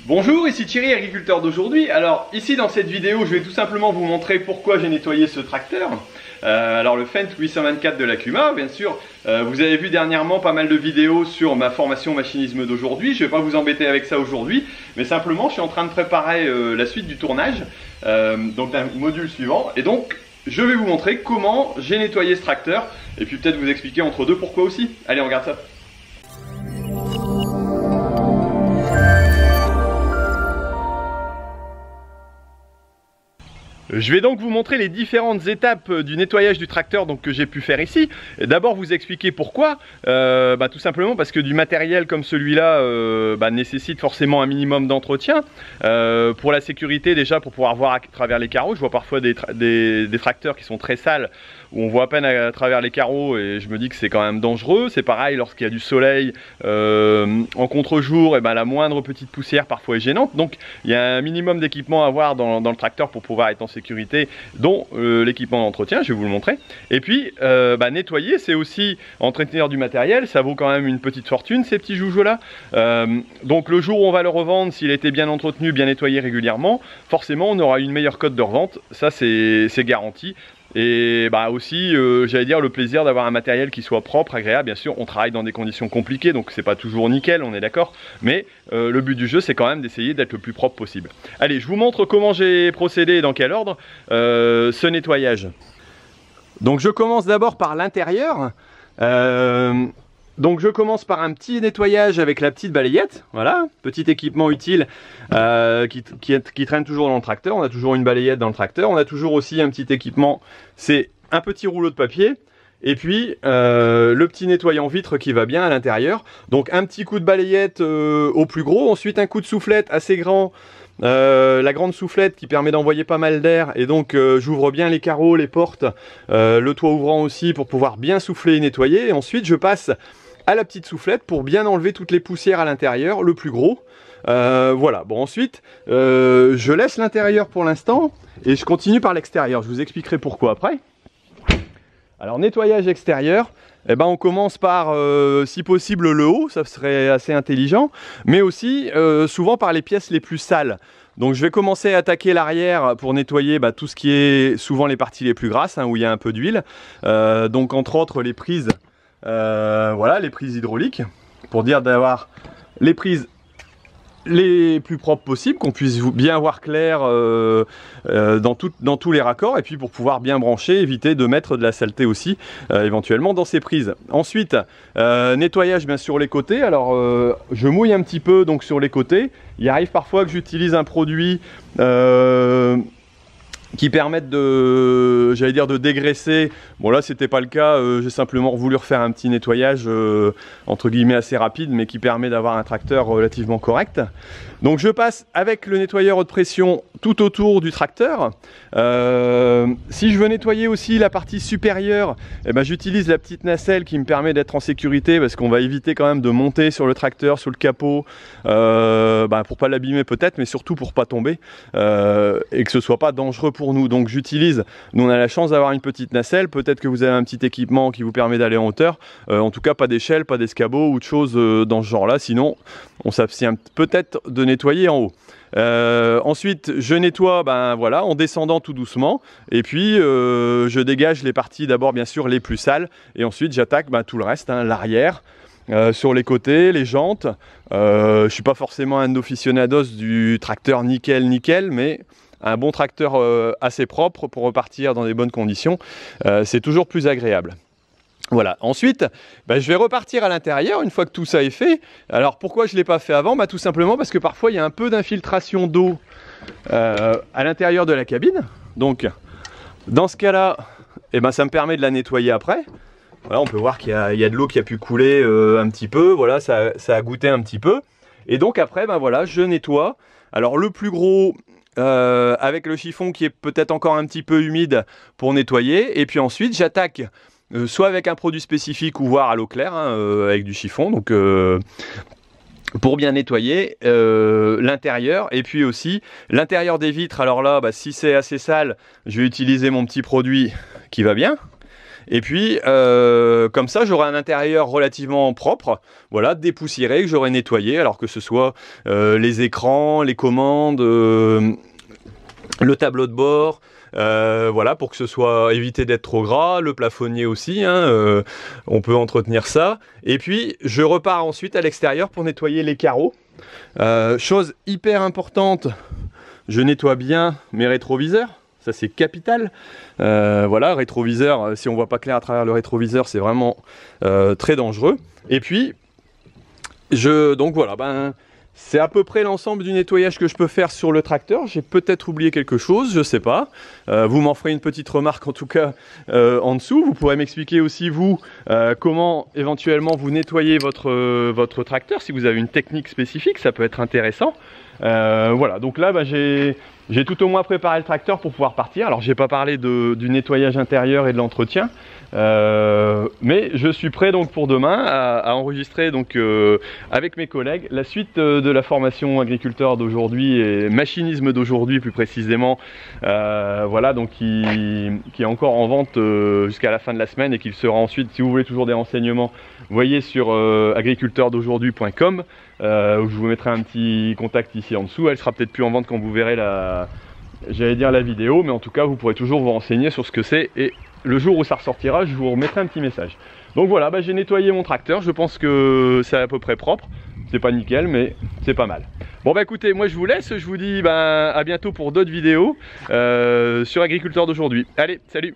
Bonjour, ici Thierry, agriculteur d'aujourd'hui. Alors ici dans cette vidéo, je vais tout simplement vous montrer pourquoi j'ai nettoyé ce tracteur. Alors le Fendt 824 de l'Accuma, bien sûr. Vous avez vu dernièrement pas mal de vidéos sur ma formation machinisme d'aujourd'hui. Je ne vais pas vous embêter avec ça aujourd'hui, mais simplement je suis en train de préparer la suite du tournage, donc d'un module suivant. Et donc je vais vous montrer comment j'ai nettoyé ce tracteur et puis peut-être vous expliquer entre deux pourquoi aussi. Allez, on regarde ça. Je vais donc vous montrer les différentes étapes du nettoyage du tracteur que j'ai pu faire ici. D'abord vous expliquer pourquoi. Tout simplement parce que du matériel comme celui-là nécessite forcément un minimum d'entretien. Pour la sécurité déjà, pour pouvoir voir à travers les carreaux. Je vois parfois des tracteurs qui sont très sales, où on voit à peine à travers les carreaux et je me dis que c'est quand même dangereux. C'est pareil lorsqu'il y a du soleil en contre-jour, et la moindre petite poussière parfois est gênante. Donc il y a un minimum d'équipement à avoir dans le tracteur pour pouvoir être en sécurité, dont l'équipement d'entretien, je vais vous le montrer. Et puis nettoyer, c'est aussi entretenir du matériel, ça vaut quand même une petite fortune ces petits joujoux là. Donc le jour où on va le revendre, s'il a été bien entretenu, bien nettoyé régulièrement, forcément on aura une meilleure cote de revente, ça c'est garanti. Et aussi, j'allais dire, le plaisir d'avoir un matériel qui soit propre, agréable. Bien sûr, on travaille dans des conditions compliquées, donc c'est pas toujours nickel, on est d'accord. Mais le but du jeu, c'est quand même d'essayer d'être le plus propre possible. Allez, je vous montre comment j'ai procédé et dans quel ordre ce nettoyage. Donc je commence d'abord par l'intérieur. Donc je commence par un petit nettoyage avec la petite balayette, voilà, petit équipement utile qui traîne toujours dans le tracteur. On a toujours une balayette dans le tracteur, on a toujours aussi un petit équipement, c'est un petit rouleau de papier, et puis le petit nettoyant vitre qui va bien à l'intérieur. Donc un petit coup de balayette au plus gros, ensuite un coup de soufflette assez grand, la grande soufflette qui permet d'envoyer pas mal d'air, et donc j'ouvre bien les carreaux, les portes, le toit ouvrant aussi pour pouvoir bien souffler et nettoyer. Et ensuite je passe à la petite soufflette pour bien enlever toutes les poussières à l'intérieur, le plus gros. Voilà, bon ensuite je laisse l'intérieur pour l'instant et je continue par l'extérieur. Je vous expliquerai pourquoi après. Alors nettoyage extérieur, on commence par si possible le haut, ça serait assez intelligent, mais aussi souvent par les pièces les plus sales. Donc je vais commencer à attaquer l'arrière pour nettoyer tout ce qui est souvent les parties les plus grasses, où il y a un peu d'huile. Donc entre autres les prises. Voilà, les prises hydrauliques, pour dire d'avoir les prises les plus propres possibles, qu'on puisse bien voir clair dans tous les raccords, et puis pour pouvoir bien brancher, éviter de mettre de la saleté aussi éventuellement dans ces prises. Ensuite nettoyage bien sur les côtés. Alors je mouille un petit peu donc sur les côtés. Il arrive parfois que j'utilise un produit qui permettent de, j'allais dire, de dégraisser. Bon là c'était pas le cas, j'ai simplement voulu refaire un petit nettoyage entre guillemets assez rapide, mais qui permet d'avoir un tracteur relativement correct. Donc je passe avec le nettoyeur haute pression tout autour du tracteur. Si je veux nettoyer aussi la partie supérieure, j'utilise la petite nacelle qui me permet d'être en sécurité, parce qu'on va éviter quand même de monter sur le tracteur, sur le capot, pour pas l'abîmer peut-être, mais surtout pour pas tomber et que ce soit pas dangereux pour nous. Donc j'utilise, nous on a la chance d'avoir une petite nacelle, peut-être que vous avez un petit équipement qui vous permet d'aller en hauteur, en tout cas pas d'échelle, pas d'escabeau ou de choses dans ce genre là, sinon on s'abstient peut-être de nettoyer en haut. Ensuite je nettoie en descendant tout doucement, et puis je dégage les parties d'abord bien sûr les plus sales, et ensuite j'attaque tout le reste, l'arrière, sur les côtés, les jantes. Je suis pas forcément un aficionados du tracteur nickel, mais un bon tracteur assez propre pour repartir dans des bonnes conditions, c'est toujours plus agréable. Voilà, ensuite je vais repartir à l'intérieur une fois que tout ça est fait. Alors pourquoi je ne l'ai pas fait avant? Tout simplement parce que parfois il y a un peu d'infiltration d'eau à l'intérieur de la cabine. Donc dans ce cas là, ça me permet de la nettoyer après. Voilà, on peut voir qu'il y a de l'eau qui a pu couler un petit peu, voilà, ça a goûté un petit peu. Et donc après je nettoie. Alors le plus gros avec le chiffon qui est peut-être encore un petit peu humide pour nettoyer, et puis ensuite j'attaque soit avec un produit spécifique ou voire à l'eau claire, avec du chiffon, donc pour bien nettoyer l'intérieur, et puis aussi l'intérieur des vitres. Alors là si c'est assez sale, je vais utiliser mon petit produit qui va bien. Et puis comme ça j'aurai un intérieur relativement propre, voilà, dépoussiéré, que j'aurai nettoyé, alors que ce soit les écrans, les commandes, le tableau de bord, voilà, pour que ce soit éviter d'être trop gras, le plafonnier aussi, hein, on peut entretenir ça. Et puis je repars ensuite à l'extérieur pour nettoyer les carreaux. Chose hyper importante, je nettoie bien mes rétroviseurs. Ça c'est capital. Voilà, rétroviseur, si on voit pas clair à travers le rétroviseur, c'est vraiment très dangereux. Et puis, donc voilà, c'est à peu près l'ensemble du nettoyage que je peux faire sur le tracteur. J'ai peut-être oublié quelque chose, je sais pas. Vous m'en ferez une petite remarque en tout cas en dessous. Vous pourrez m'expliquer aussi vous comment éventuellement vous nettoyez votre tracteur. Si vous avez une technique spécifique, ça peut être intéressant. Voilà, donc là j'ai tout au moins préparé le tracteur pour pouvoir partir. Alors j'ai pas parlé du nettoyage intérieur et de l'entretien, mais je suis prêt donc pour demain à enregistrer donc avec mes collègues la suite de la formation agriculteur d'aujourd'hui et machinisme d'aujourd'hui plus précisément, voilà, donc qui est encore en vente jusqu'à la fin de la semaine et qui sera ensuite, si vous voulez toujours des renseignements, voyez sur agriculteurdaujourd'hui.com, où je vous mettrai un petit contact ici en dessous. Elle sera peut-être plus en vente quand vous verrez la vidéo, mais en tout cas vous pourrez toujours vous renseigner sur ce que c'est, et le jour où ça ressortira je vous remettrai un petit message. Donc voilà, j'ai nettoyé mon tracteur, je pense que c'est à peu près propre, c'est pas nickel mais c'est pas mal. Bon écoutez, moi je vous laisse, je vous dis à bientôt pour d'autres vidéos sur Agriculteur d'aujourd'hui. Allez, salut!